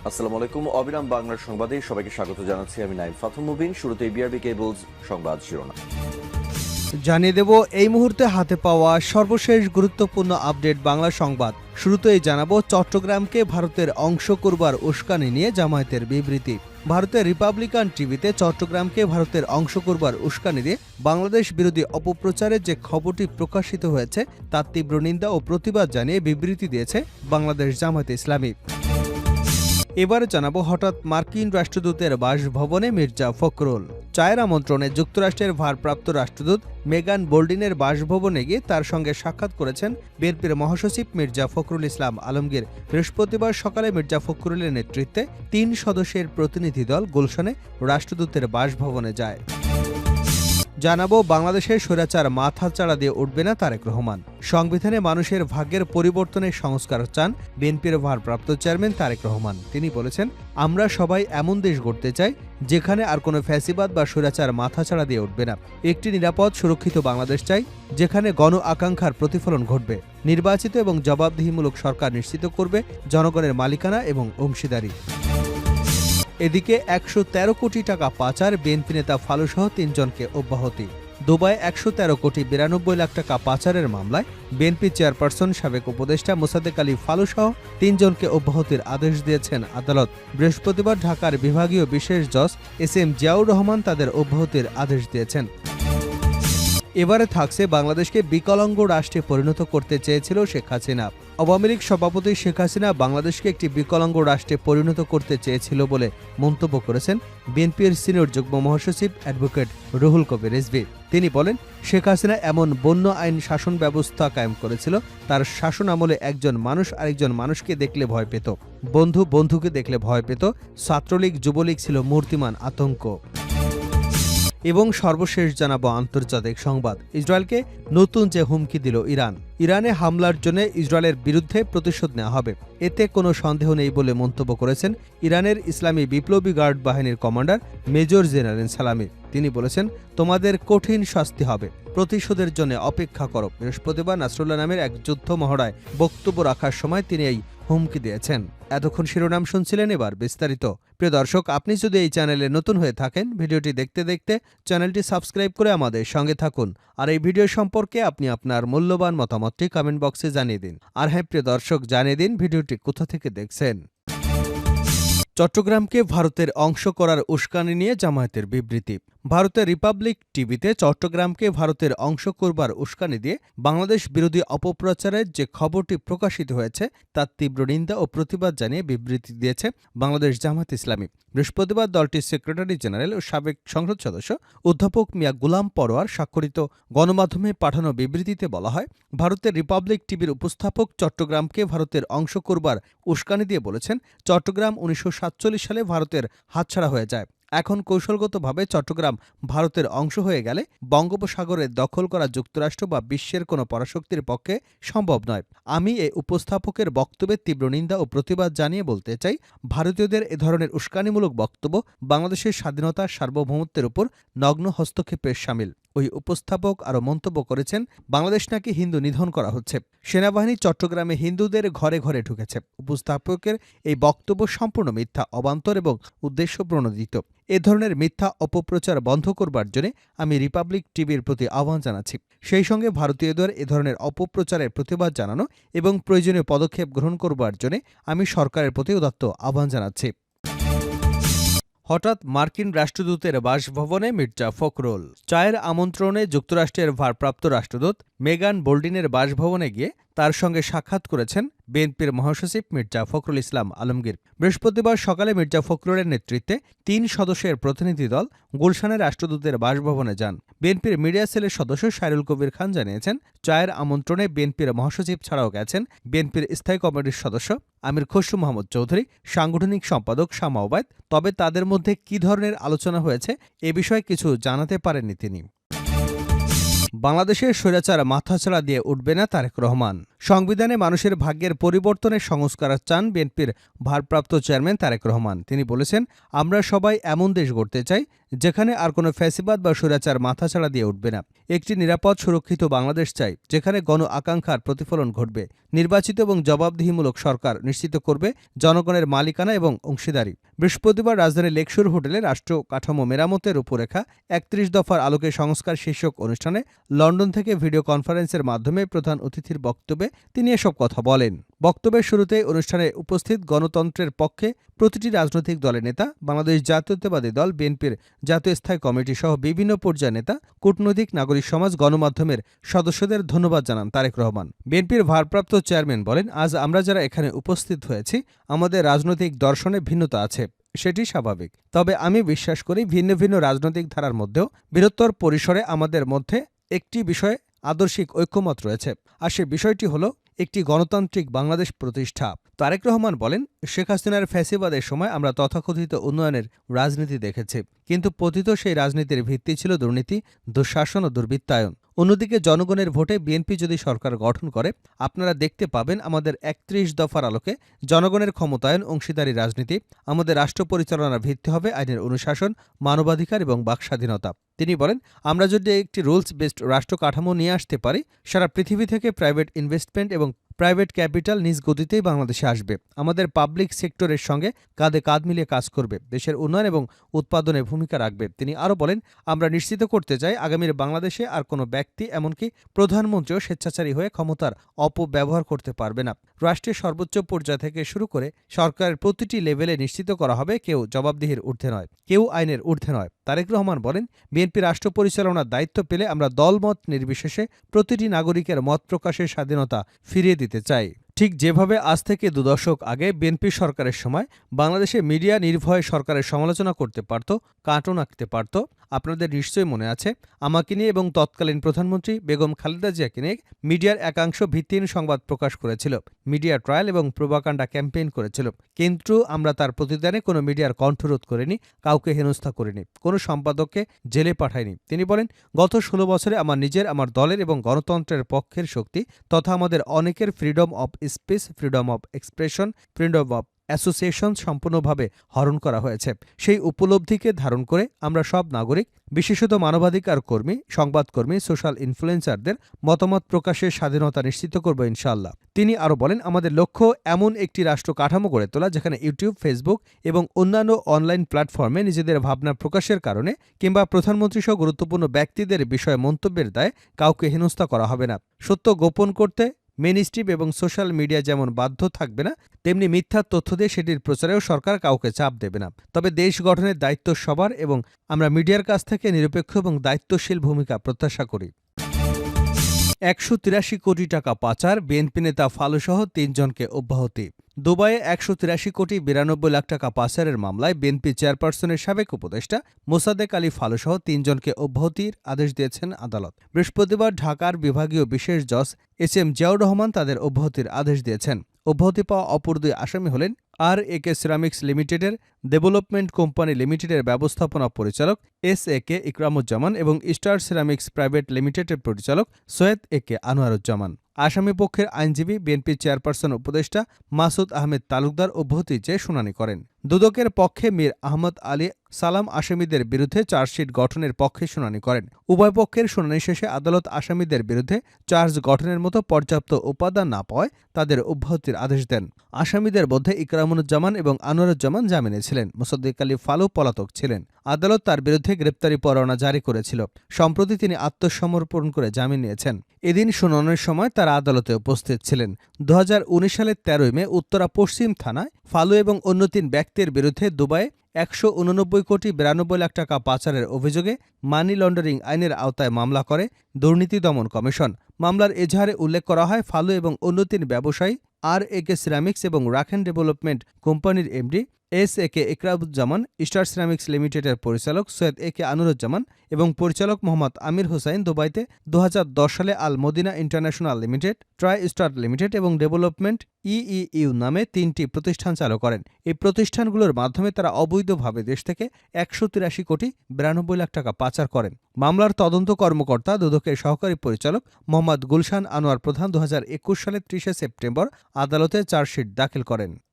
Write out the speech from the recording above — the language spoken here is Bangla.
আসসালামু আলাইকুম। অবিরাম বাংলার সংবাদে সবাইকে স্বাগত জানাচ্ছি। আমি নাইম ফাথুম মুবিন। শুরুতেই বিআরবি কেবলস সংবাদ শিরোনাম জানিয়ে দেব এই মুহূর্তে হাতে পাওয়া সর্বশেষ গুরুত্বপূর্ণ আপডেট বাংলা সংবাদ। শুরুতেই জানাবো চট্টগ্রামকে ভারতের অংশ করবার উস্কানি নিয়ে জামায়াতের বিবৃতি। ভারতের রিপাবলিকান টিভিতে চট্টগ্রামকে ভারতের অংশ করবার উস্কানি দিয়ে বাংলাদেশ বিরোধী অপপ্রচারের যে খবরটি প্রকাশিত হয়েছে তার তীব্র নিন্দা ও প্রতিবাদ জানিয়ে বিবৃতি দিয়েছে বাংলাদেশ জামায়াতে ইসলামী। এবারে জানাবো হঠাৎ মার্কিন রাষ্ট্রদূতের বাসভবনে মির্জা ফখরুল। চায়ের আমন্ত্রণে যুক্তরাষ্ট্রের ভারপ্রাপ্ত রাষ্ট্রদূত মেগান বোল্ডিনের বাসভবনে গিয়ে তার সঙ্গে সাক্ষাৎ করেছেন বিএনপির মহাসচিব মির্জা ফখরুল ইসলাম আলমগীর। বৃহস্পতিবার সকালে মির্জা ফখরুলের নেতৃত্বে ৩ সদস্যের প্রতিনিধি দল গুলশানে রাষ্ট্রদূতের বাসভবনে যায়। জানাবো বাংলাদেশের স্বৈরাচার মাথাচাড়া দিয়ে উঠবে না তারেক রহমান। সংবিধানে মানুষের ভাগ্যের পরিবর্তনের সংস্কার চান বিএনপির ভারপ্রাপ্ত চেয়ারম্যান তারেক রহমান। তিনি বলেছেন, আমরা সবাই এমন দেশ গড়তে চাই যেখানে আর কোনো ফ্যাসিবাদ বা স্বৈরাচার মাথাচাড়া দিয়ে উঠবে না। একটি নিরাপদ সুরক্ষিত বাংলাদেশ চাই যেখানে গণ আকাঙ্ক্ষার প্রতিফলন ঘটবে। নির্বাচিত এবং জবাবদিহিমূলক সরকার নিশ্চিত করবে জনগণের মালিকানা এবং অংশীদারি। এদিকে ১১৩ কোটি টাকা পাচার, বিএনপি নেতা ফালুসহ ৩ জনকে অব্যাহতি। দুবাই ১১৩ কোটি ৯২ লাখ টাকা পাচারের মামলায় বিএনপি চেয়ারপারসন সাবেক উপদেষ্টা মোসাদ্দেক আলী ফালুসহ ৩ জনকে অব্যাহতির আদেশ দিয়েছেন আদালত। বৃহস্পতিবার ঢাকার বিভাগীয় বিশেষ জজ এস.এম. জিয়াউর রহমান তাদের অব্যাহতির আদেশ দিয়েছেন। এবারে থাকছে বাংলাদেশকে বিকলাঙ্গ রাষ্ট্রে পরিণত করতে চেয়েছিল শেখ হাসিনা। আওয়ামী লীগ সভাপতি শেখ হাসিনা বাংলাদেশকে একটি বিকলাঙ্গ রাষ্ট্রে পরিণত করতে চেয়েছিল বলে মন্তব্য করেছেন বিএনপির সিনিয়র যুগ্ম মহাসচিব অ্যাডভোকেট রুহুল কবির রিজভী। তিনি বলেন, শেখ হাসিনা এমন বন্য আইন শাসন ব্যবস্থা কায়েম করেছিল, তার শাসন আমলে একজন মানুষ আরেকজন মানুষকে দেখলে ভয় পেত, বন্ধু বন্ধুকে দেখলে ভয় পেত, ছাত্রলীগ যুবলীগ ছিল মূর্তিমান আতঙ্ক। এবং সর্বশেষ জানাবো আন্তর্জাতিক সংবাদ। ইসরায়েলকে নতুন যে হুমকি দিল ইরান। ইরানে হামলার জন্য ইসরায়েলের বিরুদ্ধে প্রতিশোধ নেওয়া হবে, এতে কোনো সন্দেহ নেই বলে মন্তব্য করেছেন ইরানের ইসলামী বিপ্লবী গার্ড বাহিনীর কমান্ডার মেজর জেনারেল সালামি। তিনি বলেছেন, তোমাদের কঠিন শাস্তি হবে, প্রতিশোধের জন্য অপেক্ষা করো। বৃহস্পতিবার নাসরুল্লাহ নামের এক যুদ্ধ মহড়ায় বক্তব্য রাখার সময় তিনি এই হুমকি দিয়েছেন। এতক্ষণ শিরোনাম শুনছিলেন, এবার বিস্তারিত। প্রিয় দর্শক, আপনি যদি এই চ্যানেলে নতুন হয়ে থাকেন, ভিডিওটি দেখতে দেখতে চ্যানেলটি সাবস্ক্রাইব করে আমাদের সঙ্গে থাকুন। আর এই ভিডিও সম্পর্কে আপনি আপনার মূল্যবান মতামতটি কমেন্ট বক্সে জানিয়ে দিন। আর হ্যাঁ প্রিয় দর্শক, জানিয়ে দিন ভিডিওটি কোথা থেকে দেখছেন। চট্টগ্রামকে ভারতের অংশ করার উস্কানি নিয়ে জামায়াতের বিবৃতি। ভারতের রিপাবলিক টিভিতে চট্টগ্রামকে ভারতের অংশ করবার উস্কানি দিয়ে বাংলাদেশ বিরোধী অপপ্রচারের যে খবরটি প্রকাশিত হয়েছে তার তীব্র নিন্দা ও প্রতিবাদ জানিয়ে বিবৃতি দিয়েছে বাংলাদেশ জামায়াত ইসলামী। বৃহস্পতিবার দলটির সেক্রেটারি জেনারেল ও সাবেক সংসদ সদস্য অধ্যাপক মিয়া গুলাম পরোয়ার স্বাক্ষরিত গণমাধ্যমে পাঠানো বিবৃতিতে বলা হয়, ভারতের রিপাবলিক টিভির উপস্থাপক চট্টগ্রামকে ভারতের অংশ করবার উস্কানি দিয়ে বলেছেন, চট্টগ্রাম ১৯৪৭ সালে ভারতের হাতছাড়া হয়ে যায়। এখন কৌশলগতভাবে চট্টগ্রাম ভারতের অংশ হয়ে গেলে বঙ্গোপসাগরের দখল করা যুক্তরাষ্ট্র বা বিশ্বের কোনো পরাশক্তির পক্ষে সম্ভব নয়। আমি এই উপস্থাপকের বক্তব্যের তীব্র নিন্দা ও প্রতিবাদ জানিয়ে বলতে চাই, ভারতীয়দের এ ধরনের উস্কানিমূলক বক্তব্য বাংলাদেশের স্বাধীনতা সার্বভৌমত্বের উপর নগ্ন হস্তক্ষেপের শামিল। ওই উপস্থাপক আরও মন্তব্য করেছেন, বাংলাদেশ নাকি হিন্দু নিধন করা হচ্ছে, সেনাবাহিনী চট্টগ্রামে হিন্দুদের ঘরে ঘরে ঢুকেছে। উপস্থাপকের এই বক্তব্য সম্পূর্ণ মিথ্যা, অবান্তর এবং উদ্দেশ্যপ্রণোদিত। এ ধরনের মিথ্যা অপপ্রচার বন্ধ করবার জন্য আমি রিপাবলিক টিভির প্রতি আহ্বান জানাচ্ছি। সেই সঙ্গে ভারতীয়দের এ ধরনের অপপ্রচারের প্রতিবাদ জানানো এবং প্রয়োজনীয় পদক্ষেপ গ্রহণ করবার জন্য আমি সরকারের প্রতি উদাত্ত আহ্বান জানাচ্ছি। হঠাৎ মার্কিন রাষ্ট্রদূতের বাসভবনে মির্জা ফখরুল। চায়ের আমন্ত্রণে যুক্তরাষ্ট্রের ভারপ্রাপ্ত রাষ্ট্রদূত মেগান বোল্ডিনের বাসভবনে গিয়ে তার সঙ্গে সাক্ষাৎ করেছেন বিএনপির মহাসচিব মির্জা ফখরুল ইসলাম আলমগীর। বৃহস্পতিবার সকালে মির্জা ফখরুলের নেতৃত্বে ৩ সদস্যের প্রতিনিধি দল গুলশানের রাষ্ট্রদূতের বাসভবনে যান। বিএনপির মিডিয়া সেলের সদস্য সাইরুল কবির খান জানিয়েছেন, চায়ের আমন্ত্রণে বিএনপির মহাসচিব ছাড়াও গেছেন বিএনপির স্থায়ী কমিটির সদস্য আমির খসরু মাহমুদ চৌধুরী, সাংগঠনিক সম্পাদক শামা ওবায়দ। তবে তাদের মধ্যে কী ধরনের আলোচনা হয়েছে এ বিষয়ে কিছু জানাতে পারেননি তিনি। বাংলাদেশের স্বৈরাচার মাথাচাড়া দিয়ে উঠবে না তারেক রহমান। সংবিধানে মানুষের ভাগ্যের পরিবর্তনের সংস্কার চান বিএনপির ভারপ্রাপ্ত চেয়ারম্যান তারেক রহমান। তিনি বলেছেন, আমরা সবাই এমন দেশ গড়তে চাই যেখানে আর কোনো ফ্যাসিবাদ বা স্বৈরাচার মাথাচাড়া দিয়ে উঠবে না। একটি নিরাপদ সুরক্ষিত বাংলাদেশ চাই যেখানে গণ আকাঙ্ক্ষার প্রতিফলন ঘটবে। নির্বাচিত এবং জবাবদিহিমূলক সরকার নিশ্চিত করবে জনগণের মালিকানা এবং অংশীদারি। বৃহস্পতিবার রাজধানীর লেকশোর হোটেলে রাষ্ট্র কাঠামো মেরামতের রূপরেখা ৩১ দফার আলোকে সংস্কার শীর্ষক অনুষ্ঠানে লন্ডন থেকে ভিডিও কনফারেন্সের মাধ্যমে প্রধান অতিথির বক্তব্যে তিনি এসব কথা বলেন। বক্তব্যের শুরুতে অনুষ্ঠানে উপস্থিত গণতন্ত্রের পক্ষে প্রতিটি রাজনৈতিক দলের নেতা, বাংলাদেশ জাতীয়তাবাদী দল বিএনপির জাতীয় স্থায়ী কমিটি সহ বিভিন্ন পর্যায়ের নেতা, কূটনৈতিক, নাগরিক সমাজ, গণমাধ্যমের সদস্যদের ধন্যবাদ জানান তারেক রহমান। বিএনপির ভারপ্রাপ্ত চেয়ারম্যান বলেন, আজ আমরা যারা এখানে উপস্থিত হয়েছি আমাদের রাজনৈতিক দর্শনে ভিন্নতা আছে, সেটি স্বাভাবিক। তবে আমি বিশ্বাস করি ভিন্ন ভিন্ন রাজনৈতিক ধারার মধ্যেও বৃহত্তর পরিসরে আমাদের মধ্যে একটি বিষয়ে আদর্শিক ঐক্যমত রয়েছে, আর সে বিষয়টি হল একটি গণতান্ত্রিক বাংলাদেশ প্রতিষ্ঠা। তারেক রহমান বলেন, শেখ হাসিনার ফ্যাসিবাদের সময় আমরা তথাকথিত উন্নয়নের রাজনীতি দেখেছি, কিন্তু পতিত সেই রাজনীতির ভিত্তি ছিল দুর্নীতি, দুঃশাসন ও দুর্বৃত্তায়ন। অন্যদিকে জনগণের ভোটে বিএনপি যদি সরকার গঠন করে, আপনারা দেখতে পাবেন আমাদের ৩১ দফার আলোকে জনগণের ক্ষমতায়ন, অংশীদারি রাজনীতি। আমাদের রাষ্ট্র পরিচালনার ভিত্তি হবে আইনের অনুশাসন, মানবাধিকার এবং বাকস্বাধীনতা। তিনি বলেন, আমরা যদি একটি রুলস বেসড রাষ্ট্র কাঠামো নিয়ে আসতে পারি, সারা পৃথিবী থেকে প্রাইভেট ইনভেস্টমেন্ট এবং প্রাইভেট ক্যাপিটাল নিজ গতিতেই বাংলাদেশে আসবে। আমাদের পাবলিক সেক্টরের সঙ্গে কাঁধে কাঁধ মিলিয়ে কাজ করবে, দেশের উন্নয়ন এবং উৎপাদনে ভূমিকা রাখবে। তিনি আরও বলেন, আমরা নিশ্চিত করতে চাই আগামীর বাংলাদেশে আর কোনো ব্যক্তি, এমনকি প্রধানমন্ত্রীও স্বেচ্ছাচারী হয়ে ক্ষমতার অপব্যবহার করতে পারবে না। রাষ্ট্রের সর্বোচ্চ পর্যায় থেকে শুরু করে সরকারের প্রতিটি লেভেলে নিশ্চিত করা হবে কেউ জবাবদিহির ঊর্ধ্বে নয়, কেউ আইনের ঊর্ধ্বে নয়। তারেক রহমান বলেন, বিএনপি রাষ্ট্র পরিচালনার দায়িত্ব পেলে আমরা দলমত নির্বিশেষে প্রতিটি নাগরিকের মত প্রকাশের স্বাধীনতা ফিরিয়ে দিতে চাই। ঠিক যেভাবে আজ থেকে ২ দশক আগে বিএনপি সরকারের সময় বাংলাদেশে মিডিয়া নির্ভয়ে সরকারের সমালোচনা করতে পারত, কার্টুন আঁকতে পারত। আপনাদের নিশ্চয়ই মনে আছে, আমাকে নিয়ে এবং তৎকালীন প্রধানমন্ত্রী বেগম খালেদা জিয়াকে নিয়ে মিডিয়ার একাংশ ভিত্তিহীন সংবাদ প্রকাশ করেছিল, মিডিয়া ট্রায়াল এবং প্রোপাগান্ডা ক্যাম্পেইন করেছিল। কিন্তু আমরা তার প্রতিদানে কোনো মিডিয়ার কণ্ঠরোধ করিনি, কাউকে হেনস্থা করিনি, কোনো সম্পাদককে জেলে পাঠাইনি। তিনি বলেন, গত ১৬ বছরে আমার নিজের, আমার দলের এবং গণতন্ত্রের পক্ষের শক্তি তথা আমাদের অনেকের freedom of speech, freedom of expression, freedom of association সম্পূর্ণভাবে হরণ করা হয়েছে। সেই উপলব্ধিকে ধারণ করে আমরা সব নাগরিক, বিশেষত মানবাধিকার কর্মী, সংবাদকর্মী, সোশ্যাল ইনফ্লুয়েন্সারদের মতামত প্রকাশের স্বাধীনতা নিশ্চিত করব ইনশাআল্লাহ। তিনি আরও বলেন, আমাদের লক্ষ্য এমন একটি রাষ্ট্র কাঠামো গড়ে তোলা যেখানে ইউটিউব, ফেসবুক এবং অন্যান্য অনলাইন প্ল্যাটফর্মে নিজেদের ভাবনা প্রকাশের কারণে কিংবা প্রধানমন্ত্রীসহ গুরুত্বপূর্ণ ব্যক্তিদের বিষয়ে মন্তব্যের দায়ে কাউকে হেনস্থা করা হবে না। সত্য গোপন করতে মেইনস্ট্রিম এবং সোশ্যাল মিডিয়া যেমন বাধ্য থাকবে না, তেমনি মিথ্যা তথ্য দিয়ে সেটির প্রচারেও সরকার কাউকে চাপ দেবে না। তবে দেশ গঠনের দায়িত্ব সবার এবং আমরা মিডিয়ার কাছ থেকে নিরপেক্ষ এবং দায়িত্বশীল ভূমিকা প্রত্যাশা করি। ১৮৩ কোটি টাকা পাচার, বিএনপি নেতা ফালুসহ ৩ জনকে অব্যাহতি। দুবাইয়ে ১৮৩ কোটি ৯২ লাখ টাকা পাচারের মামলায় বিএনপি চেয়ারপারসনের সাবেক উপদেষ্টা মোসাদ্দেক আলী ফালুসহ ৩ জনকে অব্যাহতির আদেশ দিয়েছেন আদালত। বৃহস্পতিবার ঢাকার বিভাগীয় বিশেষ জজ এস.এম. জিয়াউর রহমান তাদের অব্যাহতির আদেশ দিয়েছেন। অব্যাহতি পাওয়া অপর ২ আসামি হলেন আর.এ.কে সিরামিক্স লিমিটেডের ডেভেলপমেন্ট কোম্পানি লিমিটেডের ব্যবস্থাপনা পরিচালক এস.এ.কে ইকরামুজ্জামান এবং স্টার সিরামিক্স প্রাইভেট লিমিটেডের পরিচালক সৈয়দ.এ.কে আনোয়ারুজ্জামান। আসামি পক্ষের আইনজীবী বিএনপি চেয়ারপারসন উপদেষ্টা মাসুদ আহমেদ তালুকদার অব্যাহতি চেয়ে শুনানি করেন। দুদকের পক্ষে মীর আহমদ আলী সালাম আসামিদের বিরুদ্ধে চার্জশিট গঠনের পক্ষে শুনানি করেন। উভয় পক্ষের শুনানি শেষে আদালত আসামিদের বিরুদ্ধে চার্জ গঠনের মতো পর্যাপ্ত উপাদান না পাওয়ায় তাদের অব্যাহতির আদেশ দেন। আসামিদের মধ্যে ইকরামুজ্জামান এবং আনোয়ারুজ্জামান জামিনে ছিলেন। মোসাদ্দেক আলী ফালু পলাতক ছিলেন। আদালত তার বিরুদ্ধে গ্রেপ্তারি পরোয়ানা জারি করেছিল। সম্প্রতি তিনি আত্মসমর্পণ করে জামিন নিয়েছেন। এদিন শুনানির সময় তারা আদালতে উপস্থিত ছিলেন। ২০১৯ সালের ১৩ মে উত্তরা পশ্চিম থানায় ফালু এবং অন্য ৩ ব্যক্তির বিরুদ্ধে দুবাইয়ে ১৮৯ কোটি ৯২ লাখ টাকা পাচারের অভিযোগে মানি লন্ডারিং আইনের আওতায় মামলা করে দুর্নীতি দমন কমিশন। মামলার এজাহারে উল্লেখ করা হয়, ফালু এবং অন্য ৩ ব্যবসায়ী আর.এ.কে সিরামিক্স এবং রাখেন ডেভেলপমেন্ট কোম্পানির MD S A K Ikramuzzaman, star ceramics লিমিটেডের পরিচালক সৈয়দ এ কে আনুরুজ্জামান এবং পরিচালক মোহাম্মদ আমির হোসাইন দুবাইতে 2010 সালে Al Madina International Limited, Tri Star Limited এবং ডেভেলপমেন্ট ইইউ নামে 3টি প্রতিষ্ঠান চালু করেন। এই প্রতিষ্ঠানগুলোর মাধ্যমে তারা অবৈধভাবে দেশ থেকে 183 কোটি 92 লাখ টাকা পাচার করেন। মামলার তদন্ত কর্মকর্তা দুদকের সহকারী পরিচালক মোহাম্মদ গুলশান আনোয়ার প্রধান 2021 সালের 30 সেপ্টেম্বর আদালতে চার্জশিট দাখিল করেন।